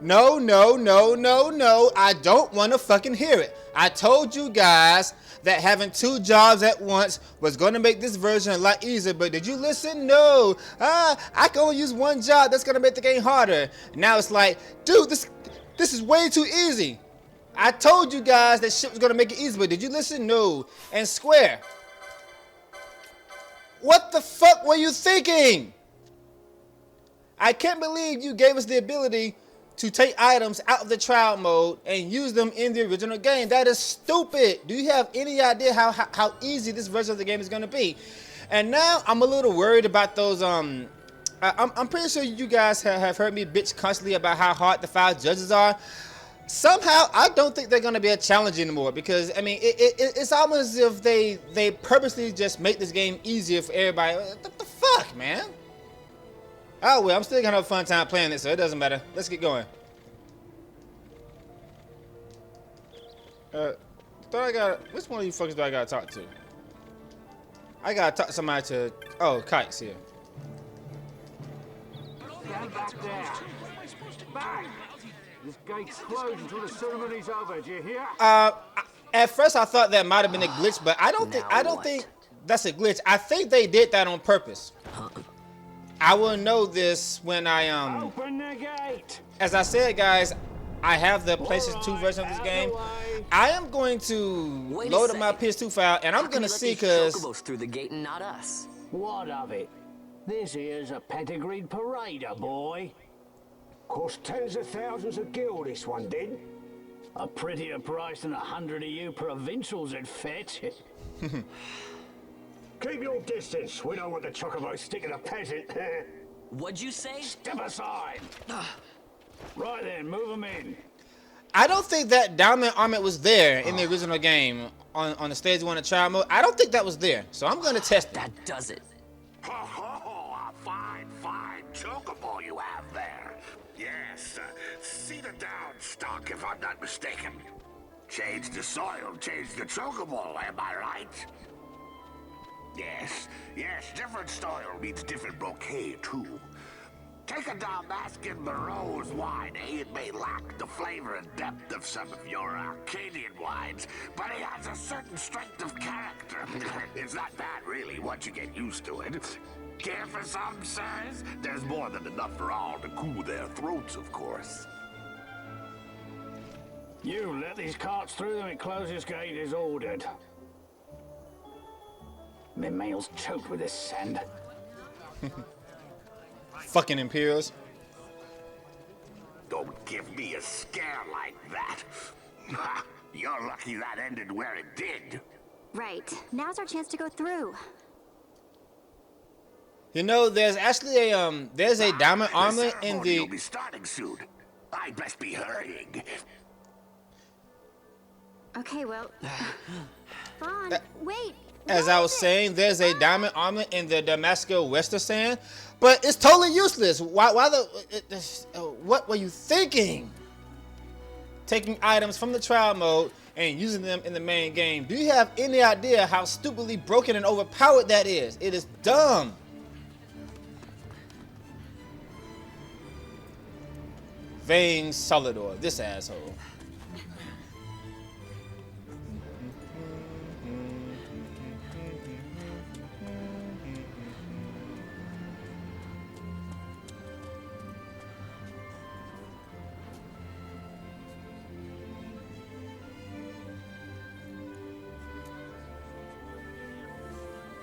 No, no, no, no, no. I don't want to fucking hear it. I told you guys that having two jobs at once was going to make this version a lot easier, but did you listen? No. I can only use one job. That's going to make the game harder. Now it's like, dude, this is way too easy. I told you guys that shit was going to make it easy, but did you listen? No. And Square, what the fuck were you thinking? I can't believe you gave us the ability to take items out of the trial mode and use them in the original game. That is stupid. Do you have any idea how easy this version of the game is going to be? And now I'm a little worried about those. I'm pretty sure you guys have heard me bitch constantly about how hard the 5 judges are. Somehow I don't think they're going to be a challenge anymore, because I mean it's almost as if they purposely just make this game easier for everybody. What the fuck, man? Oh well, I'm still gonna have a fun time playing this, so it doesn't matter. Let's get going. Which one of you fuckers do I gotta talk to? I gotta talk to somebody to. Oh, Kite's here. Stand back there. Back. This gate's closed until the ceremony's over. Do you hear? At first I thought that might have been a glitch, but I don't think that's a glitch. I think they did that on purpose. I will know this when I Open the gate. As I said, guys, I have the PlayStation 2 version of this game. I am going to load up my PS2 file, and I'm gonna see, cause through the gate and not us. What of it? This here's a pedigreed parader, boy. Cost tens of thousands of gil, this one did. A prettier price than 100 of you provincials would fetch. Keep your distance. We don't want the chocobo sticking a peasant. What'd you say? Step aside. Right then, move them in. I don't think that diamond armor was there in the original game on the stage 1 of trial mode. I don't think that was there, so I'm gonna test it. That does it. Oh, a fine chocobo you have there. Yes, cedar down stock, if I'm not mistaken. Change the soil, change the chocobo, am I right? Yes, different soil means different bouquet, too. Take a Damascus Barreau's wine, It may lack the flavor and depth of some of your Arcadian wines, but it has a certain strength of character. It's not bad, really, once you get used to it. Care for some, sirs? There's more than enough for all to cool their throats, of course. You let these carts through and close this gate as ordered. My mail's choked with this sand. Fucking Imperials. Don't give me a scare like that. You're lucky that ended where it did. Right. Now's our chance to go through. You know, there's actually a diamond armor in the. You'll be starting soon. I'd best be hurrying. Okay, well. Vaughn, wait. As I was saying, there's a diamond armor in the Damascus Western Sand, but it's totally useless. What were you thinking? Taking items from the trial mode and using them in the main game. Do you have any idea how stupidly broken and overpowered that is? It is dumb. Vain Solidor, this asshole.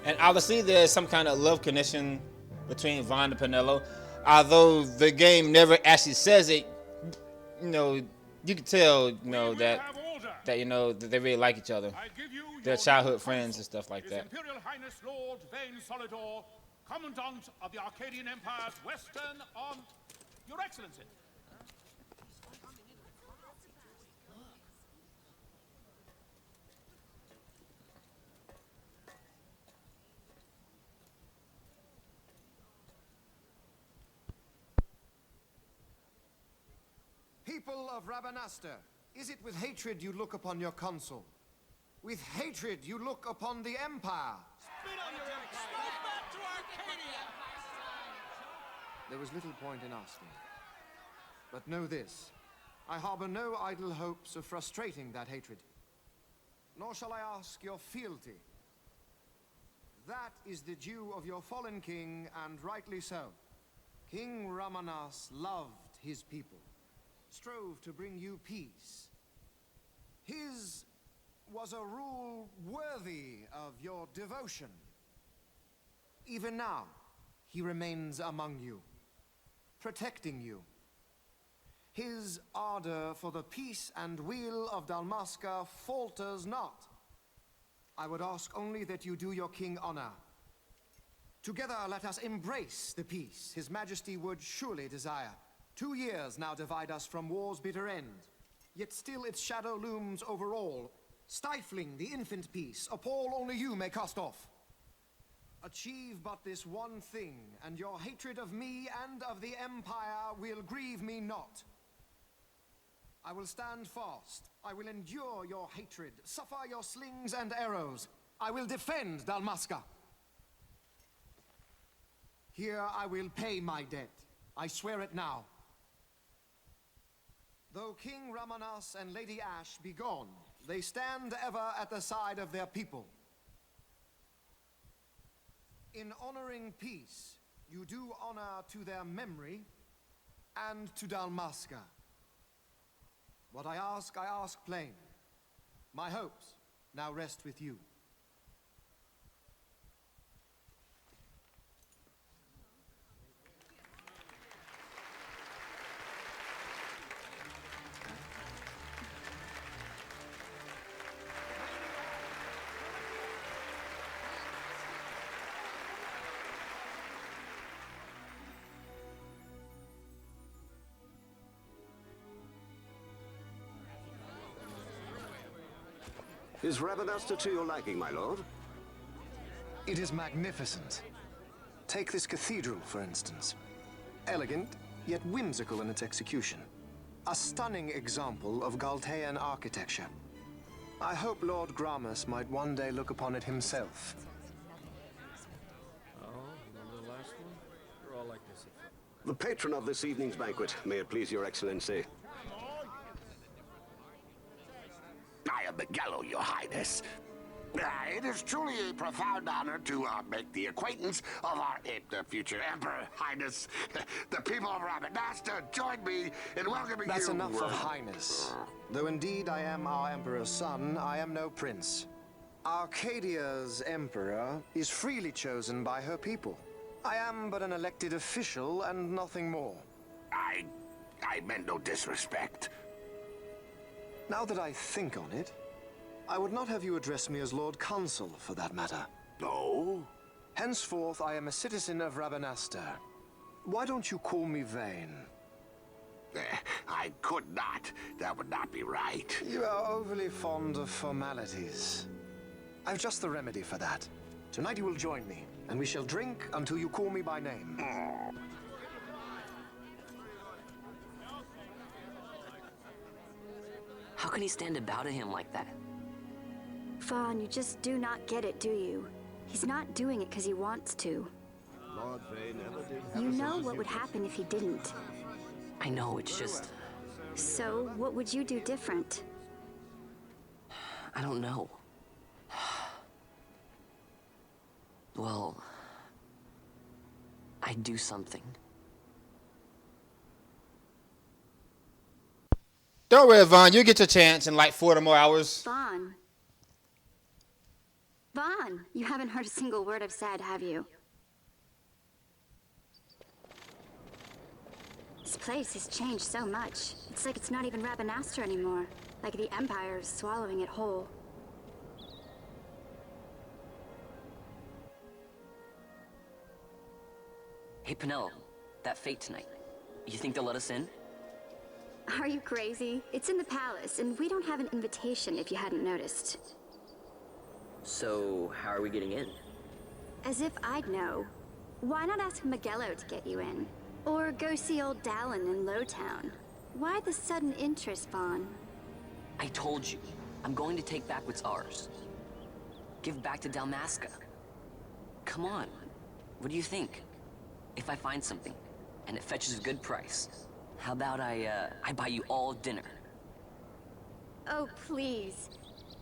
And obviously there's some kind of love connection between Vaughn and Penelo. Although the game never actually says it, you know, you can tell, you know, that that they really like each other. They're childhood friends and stuff like that. Imperial Highness Lord Vain Solidor, Commandant of the Arcadian Empire's Western on Your Excellency. People of Rabanastre, is it with hatred you look upon your consul? With hatred you look upon the Empire? Spit on your ex! Back to Arcadia! There was little point in asking. But know this, I harbor no idle hopes of frustrating that hatred. Nor shall I ask your fealty. That is the due of your fallen king, and rightly so. King Ramanas loved his people, strove to bring you peace. His was a rule worthy of your devotion. Even now, he remains among you, protecting you. His ardor for the peace and weal of Dalmasca falters not. I would ask only that you do your king honor. Together let us embrace the peace His Majesty would surely desire. 2 years now divide us from war's bitter end, yet still its shadow looms over all, stifling the infant peace, a pall only you may cast off. Achieve but this one thing, and your hatred of me and of the Empire will grieve me not. I will stand fast. I will endure your hatred, suffer your slings and arrows. I will defend Dalmasca. Here I will pay my debt. I swear it now. Though King Ramanas and Lady Ash be gone, they stand ever at the side of their people. In honoring peace, you do honor to their memory and to Dalmasca. What I ask plain. My hopes now rest with you. Is Rabanasta to your liking, my lord? It is magnificent. Take this cathedral, for instance. Elegant, yet whimsical in its execution. A stunning example of Galtean architecture. I hope Lord Gramus might one day look upon it himself. Oh, remember the last one? You're all like this. The patron of this evening's banquet, may it please your excellency. I am Miguelo, your highness. It is truly a profound honor to make the acquaintance of our future emperor, highness. The people of Rabanasta join me in welcoming you. That's enough of highness. Though indeed I am our emperor's son, I am no prince. Arcadia's emperor is freely chosen by her people. I am but an elected official and nothing more. I meant no disrespect. Now that I think on it, I would not have you address me as Lord Consul, for that matter. No? Henceforth, I am a citizen of Rabanasta. Why don't you call me Vane? I could not. That would not be right. You are overly fond of formalities. I've just the remedy for that. Tonight you will join me, and we shall drink until you call me by name. How can he stand about to him like that? Fawn, you just do not get it, do you? He's not doing it because he wants to. Lord Vane never did. You know what would happen if he didn't. I know, it's just... So, what would you do different? I don't know. Well... I'd do something. Don't worry, Vaughn. You'll get your chance in like 40 more hours. Vaughn. Vaughn, you haven't heard a single word I've said, have you? This place has changed so much. It's like it's not even Rabanasta anymore. Like the Empire is swallowing it whole. Hey, Penel, that fete tonight. You think they'll let us in? Are you crazy? It's in the palace, and we don't have an invitation if you hadn't noticed. So, how are we getting in? As if I'd know. Why not ask Miguelo to get you in? Or go see old Dallin in Lowtown? Why the sudden interest, Vaughn? I told you, I'm going to take back what's ours. Give back to Dalmasca. Come on, what do you think? If I find something, and it fetches a good price, How about I buy you all dinner? Oh, please.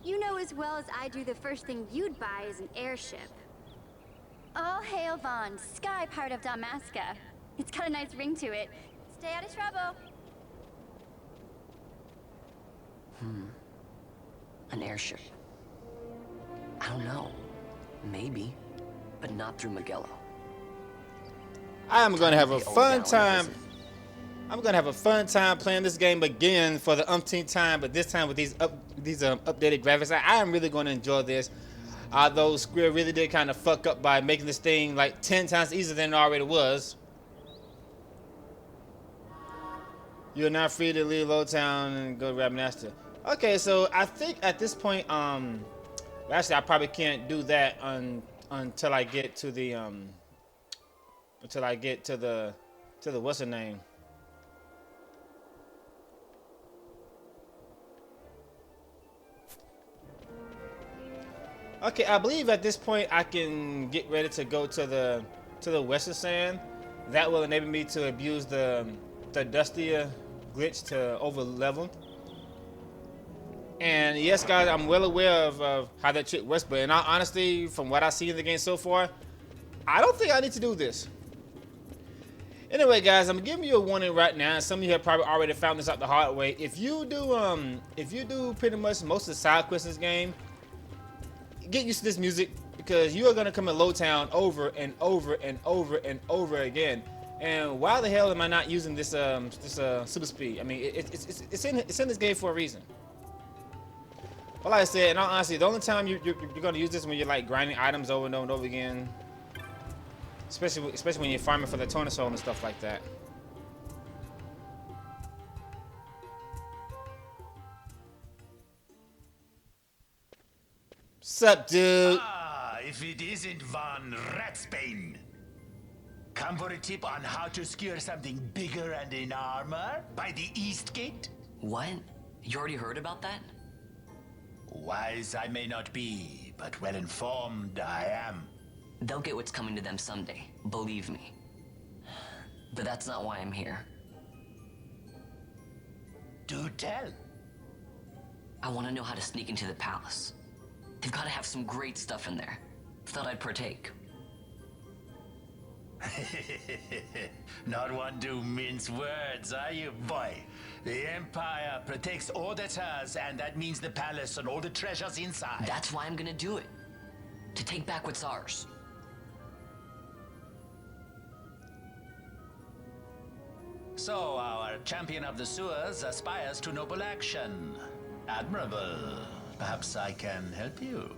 You know as well as I do the first thing you'd buy is an airship. All hail Vaughn, sky part of Dalmasca. It's got a nice ring to it. Stay out of trouble. An airship. I don't know. Maybe. But not through Magello. I'm gonna have a Time to pay fun old Dallin a time. visit. I'm gonna have a fun time playing this game again for the umpteenth time, but this time with these updated graphics. I am really gonna enjoy this. Although Square really did kind of fuck up by making this thing like 10 times easier than it already was. You're not free to leave Lowtown and go to Rabanasta. Okay, so I think at this point, actually I probably can't do that until I get to the what's her name? Okay, I believe at this point I can get ready to go to the Western Sand. That will enable me to abuse the Dustia glitch to over level. And yes, guys, I'm well aware of how that trick works, but in all honesty, from what I see in the game so far, I don't think I need to do this. Anyway, guys, I'm giving you a warning right now. Some of you have probably already found this out the hard way. If you do pretty much most of the side quests in this game, get used to this music because you are gonna come in Lowtown over and over and over and over again. And why the hell am I not using this super speed? I mean, it's in this game for a reason. Well, like I said, in all honesty, the only time you're gonna use this is when you're like grinding items over and over and over again. Especially when you're farming for the Tornasol and stuff like that. Sup, dude? Ah, if it isn't Von Ratsbane. Come for a tip on how to secure something bigger and in armor by the East Gate? What? You already heard about that? Wise I may not be, but well informed I am. They'll get what's coming to them someday, believe me. But that's not why I'm here. Do tell. I want to know how to sneak into the palace. They've got to have some great stuff in there. Thought I'd partake. Not one to mince words, are you, boy? The Empire protects all that's hers, and that means the palace and all the treasures inside. That's why I'm gonna do it. To take back what's ours. So, our champion of the sewers aspires to noble action. Admirable. Perhaps I can help you.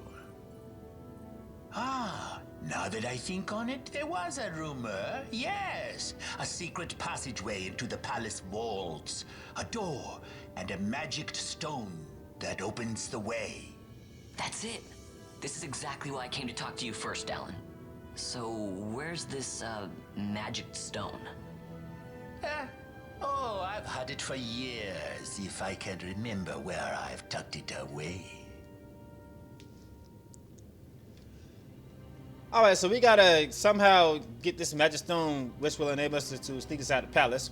Ah, now that I think on it, there was a rumor. Yes, a secret passageway into the palace vaults. A door and a magicked stone that opens the way. That's it. This is exactly why I came to talk to you first, Dallin. So, where's this, magic stone? Oh, I've had it for years, if I can remember where I've tucked it away. Alright, so we gotta somehow get this magic stone, which will enable us to sneak inside the palace.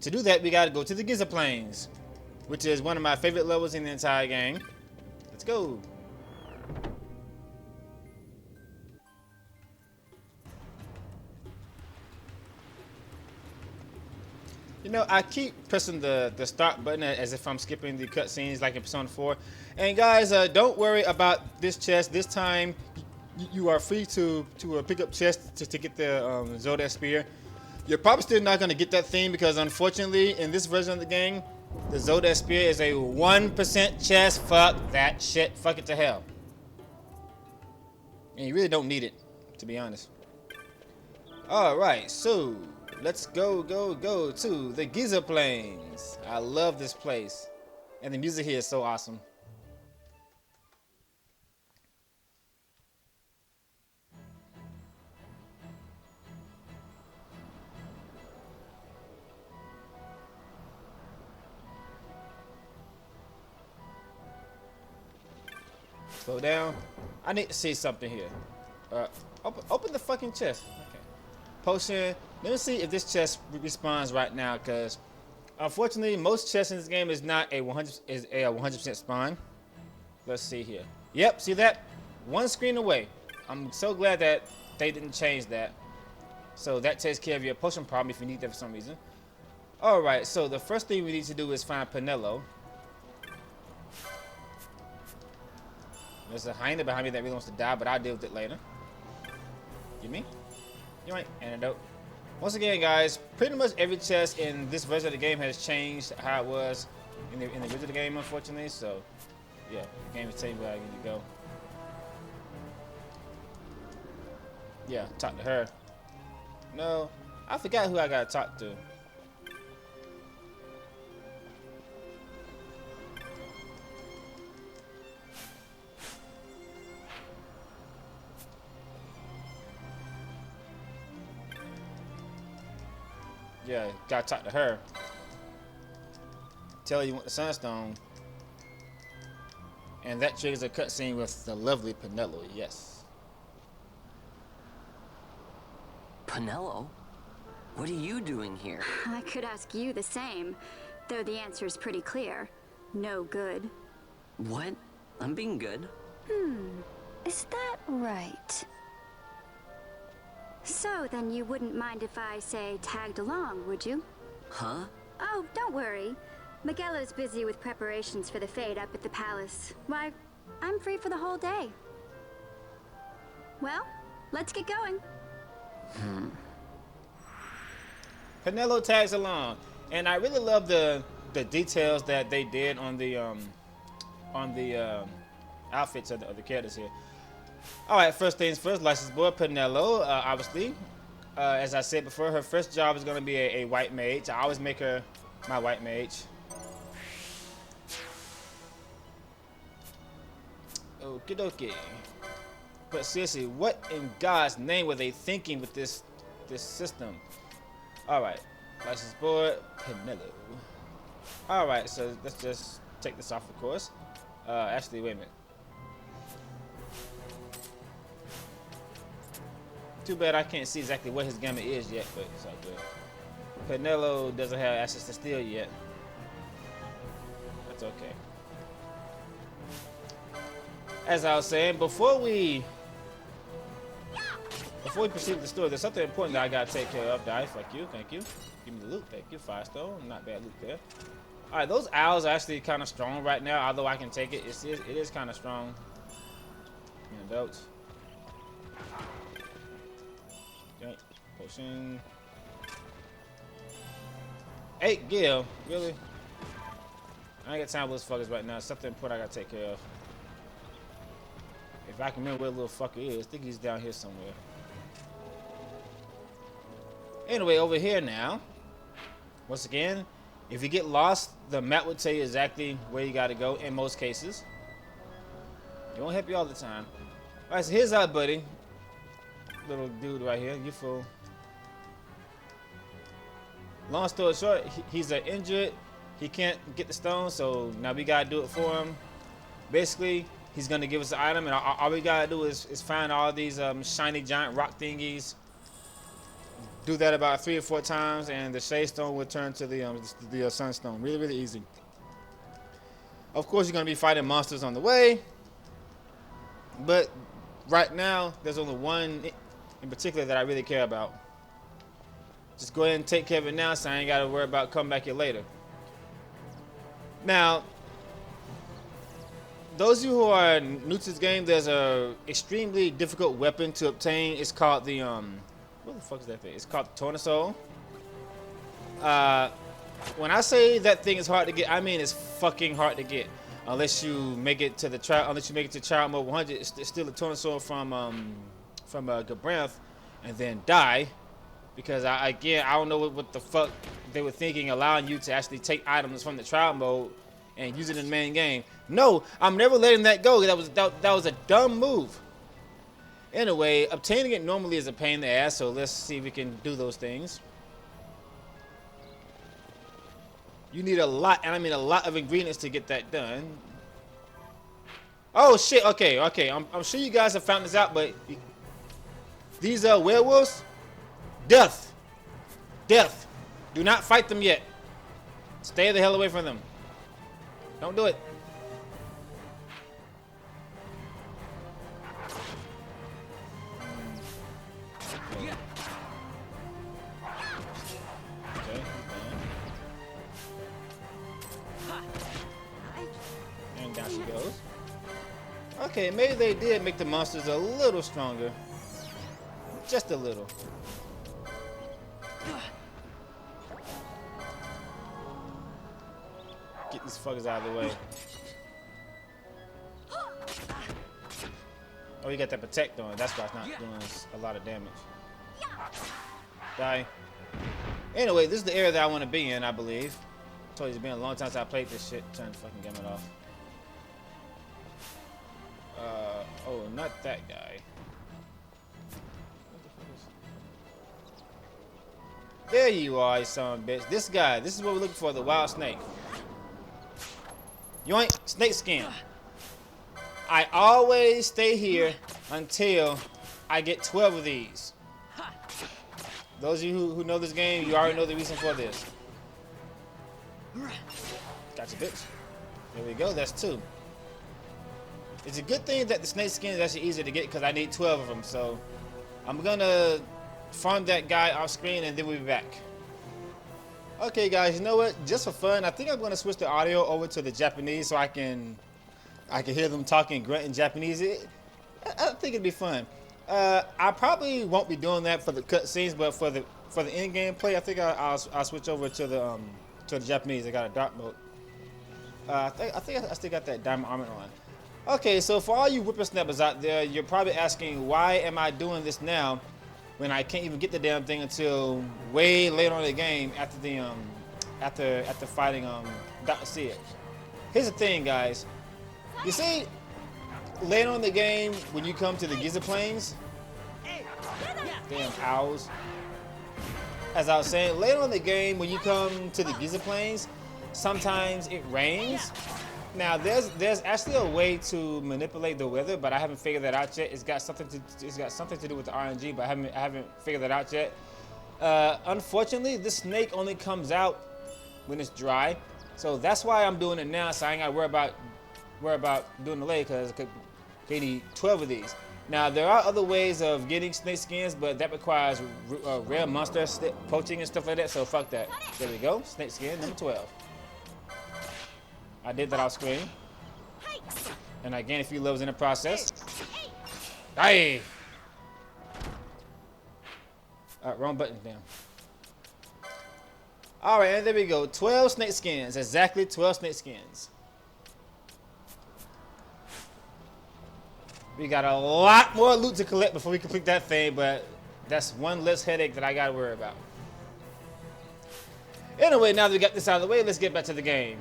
To do that, we gotta go to the Giza Plains, which is one of my favorite levels in the entire game. Let's go. You know, I keep pressing the start button as if I'm skipping the cutscenes like in Persona 4. And guys, don't worry about this chest. This time, you are free to pick up chests to get the Zodiac spear. You're probably still not going to get that thing because unfortunately, in this version of the game, the Zodiac spear is a 1% chest. Fuck that shit. Fuck it to hell. And you really don't need it, to be honest. Alright, so let's go to the Giza Plains. I love this place. And the music here is so awesome. Slow down. I need to see something here. Open the fucking chest. Okay. Potion. Let me see if this chest respawns right now, because Unfortunately, most chests in this game is not a 100% spawn. Let's see here. Yep, see that? One screen away. I'm so glad that they didn't change that. So that takes care of your potion problem if you need that for some reason. Alright, so the first thing we need to do is find Penelo. There's a hyena behind me that really wants to die, but I'll deal with it later. You me? You ain't. Antidote. Once again, guys, pretty much every chest in this version of the game has changed how it was in the original game, unfortunately. So, yeah, the game is telling you where I need to go. Yeah, talk to her. No, I forgot who I gotta talk to. Yeah, gotta talk to her. Tell her you want the sunstone. And that triggers a cutscene with the lovely Penelo, yes. Penelo? What are you doing here? I could ask you the same, though the answer is pretty clear. No good. What? I'm being good. Is that right? So, then you wouldn't mind if I, say, tagged along, would you? Huh? Oh, don't worry. Miguelo's busy with preparations for the fete up at the palace. Why, I'm free for the whole day. Well, let's get going. Penelo tags along, and I really love the details that they did on the outfits of the characters here. All right, first things first, license board Penelo. Obviously, as I said before, her first job is going to be a white mage. I always make her my white mage. Okie dokie. But seriously, what in God's name were they thinking with this system? Alright, license board, Penelo. Alright, so let's just take this off, of course. Actually, wait a minute. Too bad I can't see exactly what his gamma is yet, but it's all good. Penelo doesn't have access to steel yet. That's okay. As I was saying, before we proceed with the story, there's something important that I gotta take care of. Die, fuck you, thank you. Give me the loot, thank you. Firestone, not bad loot there. All right, those owls are actually kind of strong right now. Although I can take it, it is kind of strong. Antidotes. Okay, potion. 8 gil, really? I ain't got time for those fuckers right now. Something important I gotta take care of. If I can remember where the little fucker is, I think he's down here somewhere. Anyway, over here now. Once again, if you get lost, the map will tell you exactly where you gotta go in most cases. It won't help you all the time. Alright, so here's our buddy. Little dude right here, you fool. Long story short, he's injured. He can't get the stone, so now we gotta do it for him. Basically, he's gonna give us the item, and all we gotta do is find all these shiny giant rock thingies. Do that about 3 or 4 times, and the shade stone will turn to the sunstone. Really, really easy. Of course, you're gonna be fighting monsters on the way, but right now there's only one in particular that I really care about. Just go ahead and take care of it now, so I ain't gotta worry about coming back here later. Now, those of you who are new to this game, there's a extremely difficult weapon to obtain. It's called the what the fuck is that thing? It's called the Tornasol. When I say that thing is hard to get, I mean it's fucking hard to get. Unless you make it to the trial, unless you make it to trial mode 100, it's still a Tornasol from Gabranth, and then die. Because I don't know what the fuck they were thinking, allowing you to actually take items from the trial mode and use it in the main game. No, I'm never letting that go. That was a dumb move. Anyway, obtaining it normally is a pain in the ass, so let's see if we can do those things. You need a lot, and I mean a lot of ingredients to get that done. Oh shit, okay. I'm sure you guys have found this out, but these werewolves, death. Do not fight them yet. Stay the hell away from them. Don't do it. Okay. And down she goes. Okay, maybe they did make the monsters a little stronger. Just a little. Get these fuckers out of the way. Oh, you got that protect on. That's why it's not doing a lot of damage. Die. Anyway, this is the area that I want to be in, I believe. I told you it's been a long time since I played this shit. Turn the fucking game off. Oh, not that guy. There you are, you son of a bitch. This guy, this is what we're looking for, the wild snake. Yoink, snake skin. I always stay here until I get 12 of these. Those of you who know this game, you already know the reason for this. Gotcha, bitch. There we go, that's 2. It's a good thing that the snake skin is actually easier to get because I need 12 of them. So I'm gonna farm that guy off screen and then we'll be back. Okay guys, you know what? Just for fun, I think I'm gonna switch the audio over to the Japanese so I can hear them talking grunt in Japanese. I think it'd be fun. I probably won't be doing that for the cutscenes, but for the in-game play, I think I'll switch over to the Japanese. I got a dark mode. I think I still got that diamond armor on. Okay, so for all you whippersnappers out there, you're probably asking, why am I doing this now when I can't even get the damn thing until way later on in the game after the after fighting Darkkefka. Here's the thing, guys. You see, later on in the game when you come to the Giza plains, damn owls. As I was saying, later on in the game when you come to the Giza plains, sometimes it rains. Now there's actually a way to manipulate the weather, but I haven't figured that out yet. It's got something to do with the RNG, but I haven't figured that out yet. Unfortunately, this snake only comes out when it's dry, so that's why I'm doing it now. So I ain't gotta worry about doing the lay because I need 12 of these. Now there are other ways of getting snake skins, but that requires rare monster poaching and stuff like that. So fuck that. There we go, snake skin number 12. I did that off screen. And I gained a few levels in the process. Hey! Wrong button, damn. Alright, and there we go. 12 snake skins. Exactly 12 snake skins. We got a lot more loot to collect before we complete that thing, but that's one less headache that I gotta worry about. Anyway, now that we got this out of the way, let's get back to the game.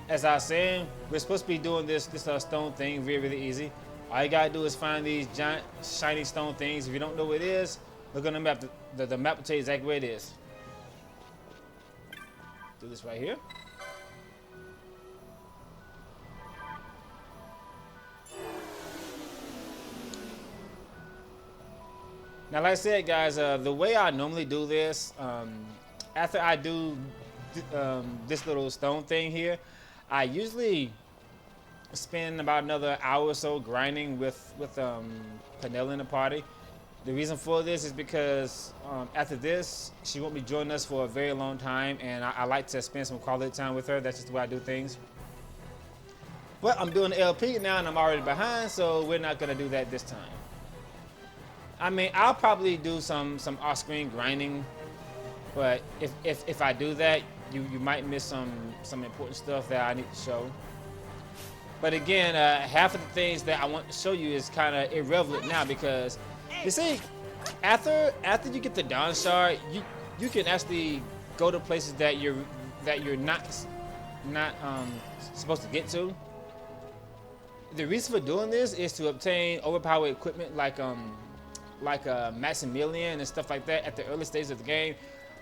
As I was saying, we're supposed to be doing this stone thing really easy. All you gotta do is find these giant shiny stone things. If you don't know what it is, look on the map. The map will tell you exactly where it is. Do this right here. Now, like I said, guys, the way I normally do this, after I do this little stone thing here, I usually spend about another hour or so grinding with Penella in the party. The reason for this is because after this, she won't be joining us for a very long time, and I like to spend some quality time with her. That's just the way I do things. But I'm doing the LP now, and I'm already behind, so we're not gonna do that this time. I mean, I'll probably do some off-screen grinding, but if I do that, you might miss some important stuff that I need to show. But again, half of the things that I want to show you is kind of irrelevant now because you see, after you get the Dawn Shard, you can actually go to places that you're not supposed to get to. The reason for doing this is to obtain overpowered equipment like Maximilian and stuff like that at the early stages of the game.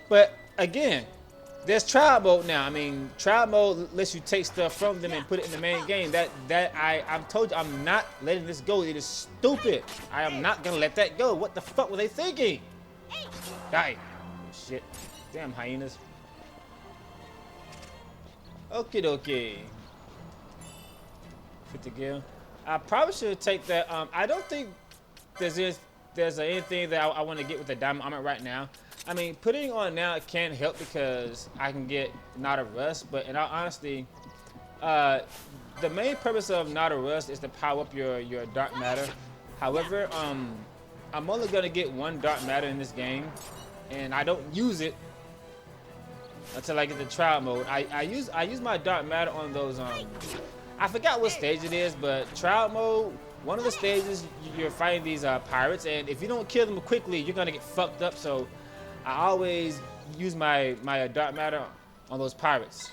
But again, there's trial mode now. I mean, trial mode lets you take stuff from them and put it in the main game. I've told you, I'm not letting this go. It is stupid. I am not gonna let that go. What the fuck were they thinking? Die. Shit. Damn hyenas. Okie dokie. 50 gil. I probably should take that. I don't think there's anything that I want to get with the diamond armor right now. I mean, putting it on now can help because I can get Not a Rust, but in all honesty, the main purpose of Not a Rust is to power up your dark matter. However, I'm only gonna get one dark matter in this game, and I don't use it until I get the trial mode. I use my dark matter on those I forgot what stage it is, but trial mode, one of the stages you're fighting these pirates, and if you don't kill them quickly, you're gonna get fucked up. So I always use my dark matter on those pirates.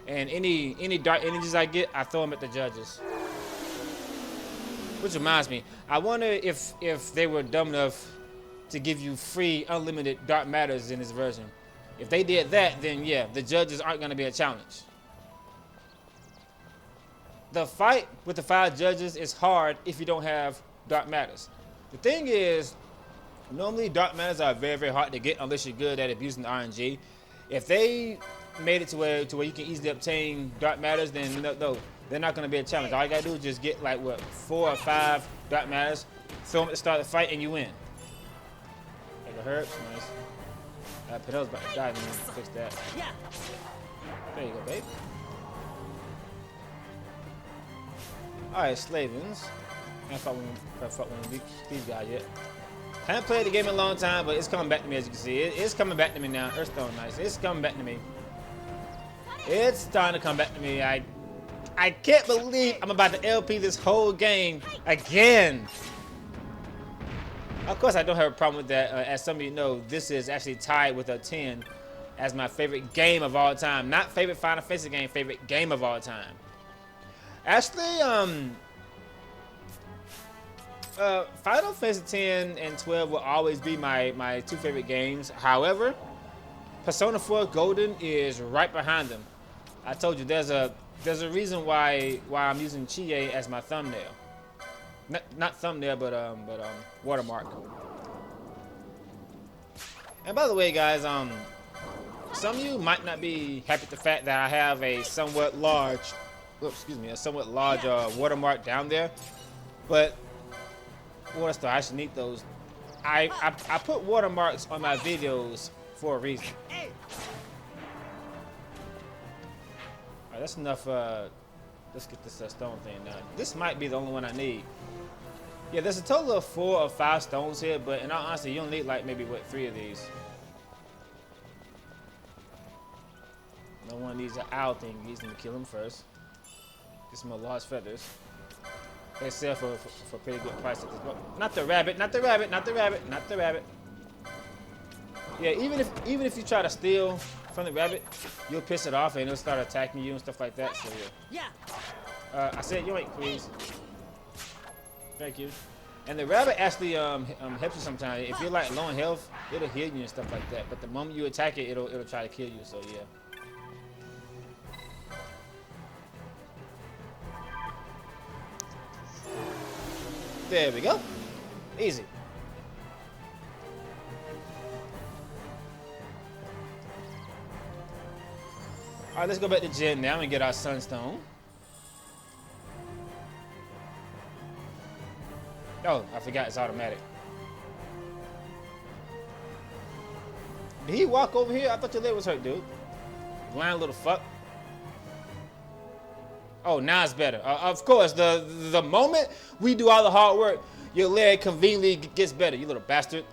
And any dark energies I get, I throw them at the judges. Which reminds me, I wonder if they were dumb enough to give you free, unlimited dark matters in this version. If they did that, then yeah, the judges aren't going to be a challenge. The fight with the 5 judges is hard if you don't have dark matters. The thing is, normally dark matters are very, very hard to get unless you're good at abusing the RNG. If they made it to where you can easily obtain dark matters, then no, they're not going to be a challenge. All you got to do is just get like what, 4 or 5 dark matters, throw them at the start of the fight, and you win. Like a herbs, nice. Penelope's about to die, man. Fix that. There you go, babe. Alright, Slavens. I haven't fought one of these guys yet. Haven't played the game in a long time, but it's coming back to me, as you can see. It's coming back to me now. Earthstone, nice. It's coming back to me. It's starting to come back to me. I can't believe I'm about to LP this whole game again. Of course, I don't have a problem with that. As some of you know, this is actually tied with a 10 as my favorite game of all time. Not favorite Final Fantasy game, favorite game of all time. Actually, Final Fantasy 10 and 12 will always be my 2 favorite games. However, Persona 4 Golden is right behind them. I told you there's a reason why I'm using Chie as my thumbnail. Not thumbnail, but watermark. And by the way, guys, some of you might not be happy with the fact that I have a somewhat large, watermark down there, but water star, I should need those. I put watermarks on my videos for a reason. Alright, that's enough. Let's get this stone thing done. This might be the only one I need. Yeah, there's a total of 4 or 5 stones here, but in all honesty, you don't need like maybe what, 3 of these. No one needs an owl thing. He's gonna kill him first. Get some more large feathers. They sell for a pretty good price at this point. Not the rabbit, not the rabbit, not the rabbit, not the rabbit. Yeah, even if you try to steal from the rabbit, you'll piss it off and it'll start attacking you and stuff like that. So yeah. I said yoink, please. Thank you. And the rabbit actually helps you sometimes. If you're like low in health, it'll heal you and stuff like that. But the moment you attack it, it'll try to kill you. So yeah. There we go. Easy. Alright, let's go back to Jen now and get our sunstone. Oh, I forgot it's automatic. Did he walk over here? I thought your leg was hurt, dude. Blind little fuck. Oh, now it's better. Of course, the moment we do all the hard work, your leg conveniently gets better, you little bastard.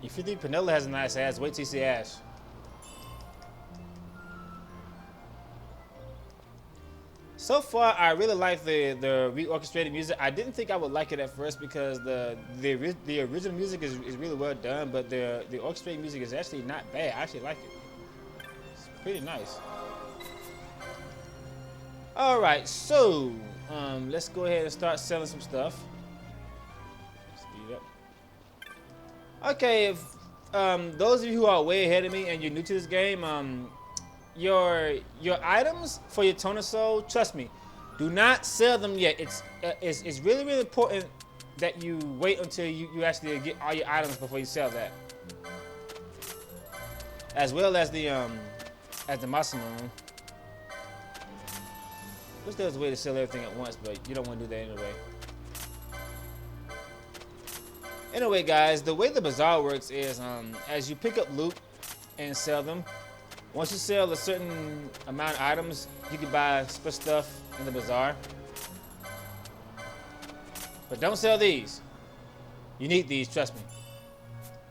If you think Penelope has a nice ass, wait till you see Ash. So far, I really like the reorchestrated music. I didn't think I would like it at first because the original music is really well done, but the orchestrated music is actually not bad. I actually like it. It's pretty nice. All right, so let's go ahead and start selling some stuff. Speed up. Okay, those of you who are way ahead of me and you're new to this game, your items for your toner soul, trust me, do not sell them yet. It's really, really important that you wait until you actually get all your items before you sell that. As well as the maximum. Wish there was a way to sell everything at once, but you don't want to do that anyway. Anyway, guys, the way the bazaar works is as you pick up loot and sell them, once you sell a certain amount of items, you can buy special stuff in the bazaar. But don't sell these. You need these, trust me.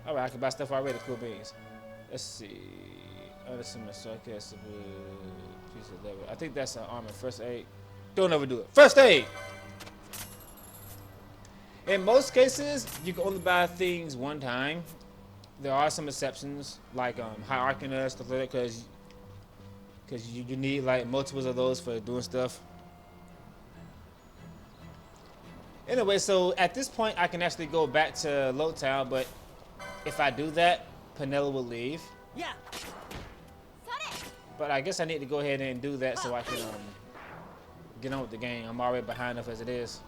All right, I can buy stuff already. Cool beans. Let's see. I think that's an armor. First aid. Don't overdo it. First aid. In most cases, you can only buy things one time. There are some exceptions, like high arcana stuff like that, because you need like multiples of those for doing stuff. Anyway, so at this point, I can actually go back to Low Town, but if I do that, Penelo will leave. Yeah. But I guess I need to go ahead and do that so I can get on with the game. I'm already behind enough as it is.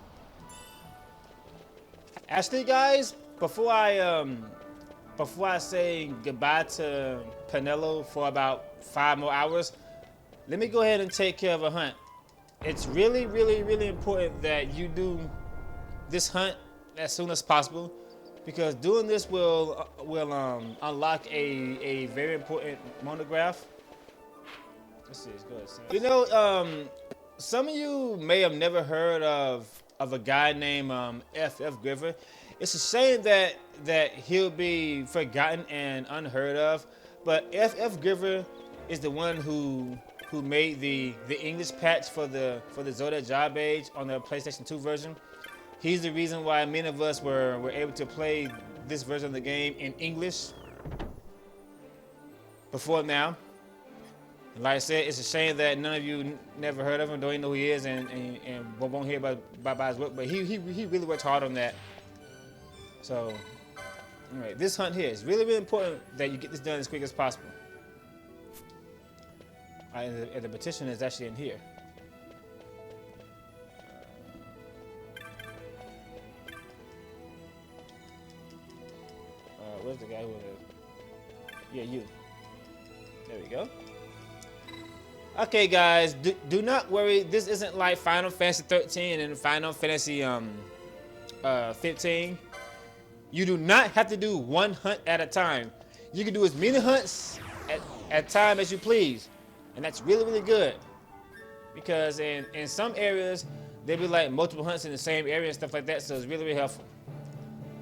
Actually, guys, before I say goodbye to Penelo for about 5 more hours, let me go ahead and take care of a hunt. It's really, really, really important that you do this hunt as soon as possible, because doing this will unlock a very important monograph. Let's see, let's go ahead. You know, some of you may have never heard of a guy named F.F. Giza. It's a shame that he'll be forgotten and unheard of, but F.F. Giza is the one who made the English patch for the Zodiac job age on the PlayStation 2 version. He's the reason why many of us were able to play this version of the game in English before now. And like I said, it's a shame that none of you never heard of him, don't even know who he is, and won't hear about his work. But he really worked hard on that. So, anyway, this hunt here is really, really important that you get this done as quick as possible. And the petition is actually in here. Where's the guy who? Yeah, you. There we go. Okay, guys, do not worry. This isn't like Final Fantasy 13 and Final Fantasy 15. You do not have to do one hunt at a time. You can do as many hunts at time as you please, and that's really, really good. Because in some areas there'll be like multiple hunts in the same area and stuff like that, so it's really, really helpful.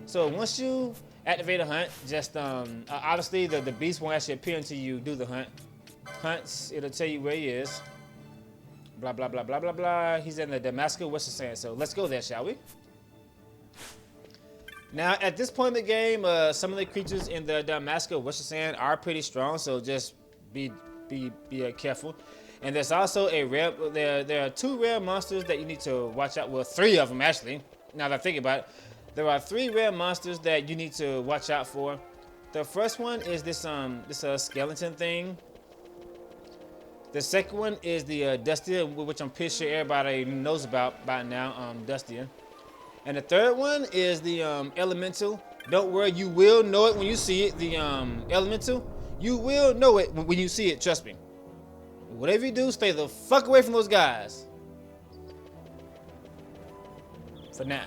So once you activate a hunt, just obviously the beast won't actually appear until you do the hunt. Hunts, it'll tell you where he is. Blah blah blah blah blah blah. He's in the Damascus Western Sand. So let's go there, shall we? Now at this point in the game, some of the creatures in the Damascus Western Sand are pretty strong. So just be careful. And there's also a rare. There are 2 rare monsters that you need to watch out. Well, 3 of them actually. Now that I think about it, there are 3 rare monsters that you need to watch out for. The first one is this skeleton thing. The second one is the Dustia, which I'm pretty sure everybody knows about by now, Dustia. And the third one is the Elemental. Don't worry, you will know it when you see it. The Elemental, you will know it when you see it, trust me. Whatever you do, stay the fuck away from those guys. For now.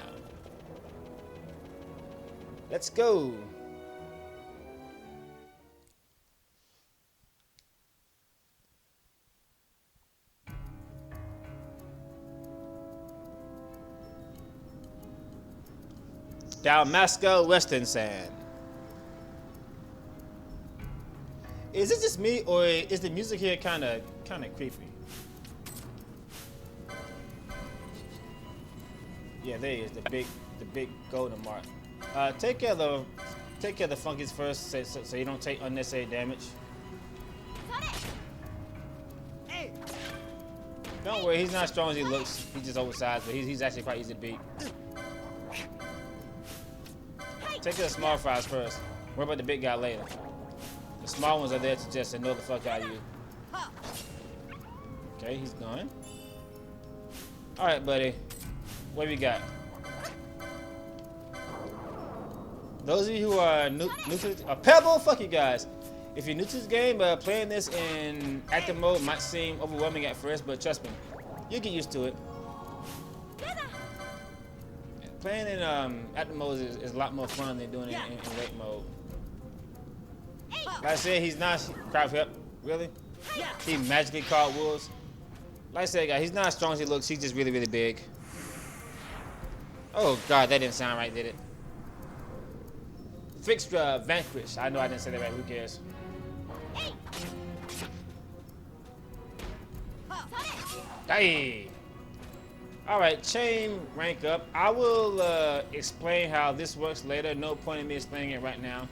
Let's go. Damascus Western Sand. Is it just me, or is the music here kind of creepy? Yeah, there he is, the big golden mark. Take care of the funkies first, so you don't take unnecessary damage. Hey. Don't worry, he's not as strong as he looks. He's just oversized, but he's actually quite easy to beat. Take care of the small fries first. Worry about the big guy later. The small ones are there to just annoy the fuck out of you. Okay, he's gone. Alright, buddy. What have you got? Those of you who are new to Pebble, fuck you guys. If you're new to this game, playing this in active mode might seem overwhelming at first, but trust me, you'll get used to it. Playing in active mode is a lot more fun than doing it in wait mode. Like I said, he's not crap up. Really? He magically caught wolves. Like I said, guys, he's not as strong as he looks. He's just really, really big. Oh god, that didn't sound right, did it? Fixed Vanquish. I know I didn't say that right. Who cares? Hey. All right, chain rank up. I will explain how this works later. No point in me explaining it right now.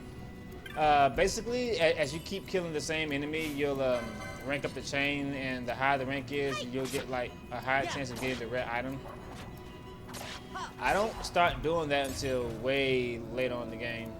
Basically, as you keep killing the same enemy, you'll rank up the chain, and the higher the rank is, you'll get like a higher chance of getting the red item. I don't start doing that until way later on in the game.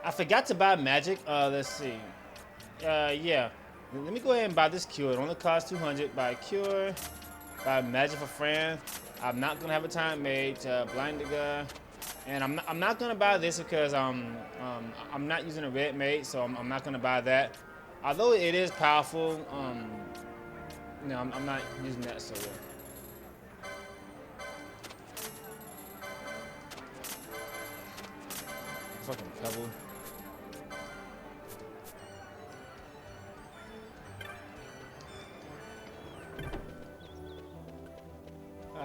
I forgot to buy magic. Let's see. Yeah. Let me go ahead and buy this cure. It only costs 200. Buy cure. Buy magic for friend. I'm not gonna have a time made. Blind the guy. And I'm not gonna buy this because I'm not using a red mate, so I'm not gonna buy that. Although it is powerful, no, I'm not using that so well. Fucking pebble.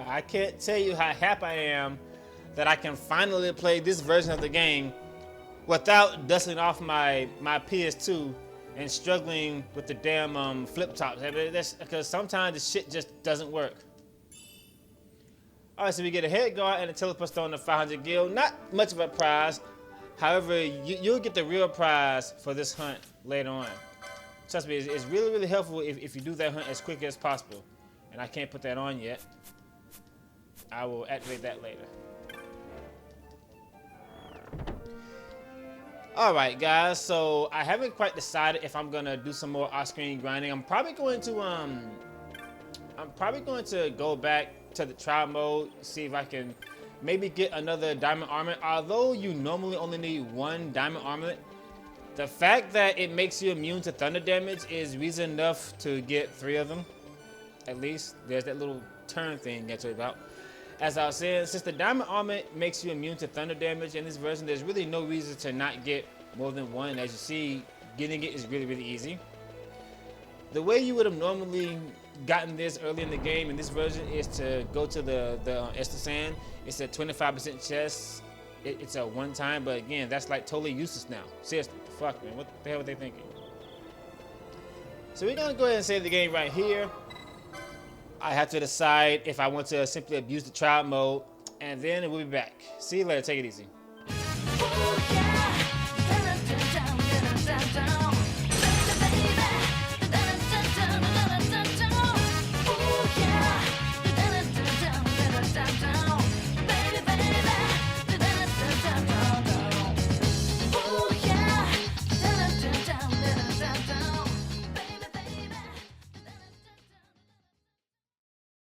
I can't tell you how happy I am that I can finally play this version of the game without dusting off my PS2 and struggling with the damn flip tops. That's because sometimes the shit just doesn't work. All right, so we get a head guard and a teleport stone of 500 gil. Not much of a prize. However, you'll get the real prize for this hunt later on. Trust me, it's really, really helpful if you do that hunt as quick as possible. And I can't put that on yet. I will activate that later. Alright guys, so I haven't quite decided if I'm gonna do some more off-screen grinding. I'm probably going to go back to the trial mode, see if I can maybe get another diamond armlet. Although you normally only need one diamond armlet, the fact that it makes you immune to thunder damage is reason enough to get 3 of them. At least there's that little turn thing I told you about. As I was saying, since the diamond armlet makes you immune to thunder damage in this version, there's really no reason to not get more than one. As you see, getting it is really, really easy. The way you would have normally gotten this early in the game in this version is to go to the XII. It's a 25% chest. It's a one time, but again, that's like totally useless now. Seriously, fuck man, what the hell were they thinking? So we're gonna go ahead and save the game right here. I have to decide if I want to simply abuse the trial mode, and then we'll be back. See you later. Take it easy.